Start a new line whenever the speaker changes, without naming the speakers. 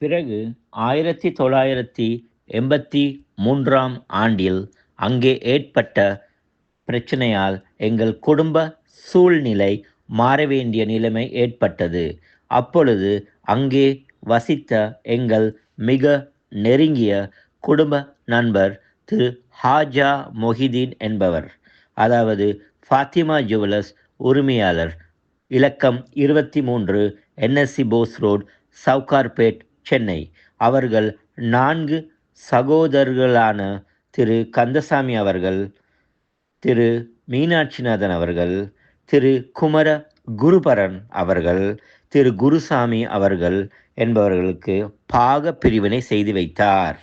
பிறகு 1983ஆம் ஆண்டில் அங்கே ஏற்பட்ட பிரச்சனையால் எங்கள் குடும்ப சூழ்நிலை மாற வேண்டிய நிலைமை ஏற்பட்டது. அப்பொழுது அங்கே வசித்த எங்கள் மிக நெருங்கிய குடும்ப நண்பர் திரு ஹாஜா மொஹிதீன் என்பவர், அதாவது ஃபாத்திமா ஜுவல்லர்ஸ் உரிமையாளர், இலக்கம் 23 NSC போஸ் ரோட், சவுகார்பேட், சென்னை. அவர்கள் 4 சகோதரர்களான திரு கந்தசாமி அவர்கள், திரு மீனாட்சிநாதன் அவர்கள், திரு குமர குருபரன் அவர்கள், திரு குருசாமி அவர்கள் என்பவர்களுக்கு பாக பிரிவினை செய்து வைத்தார்.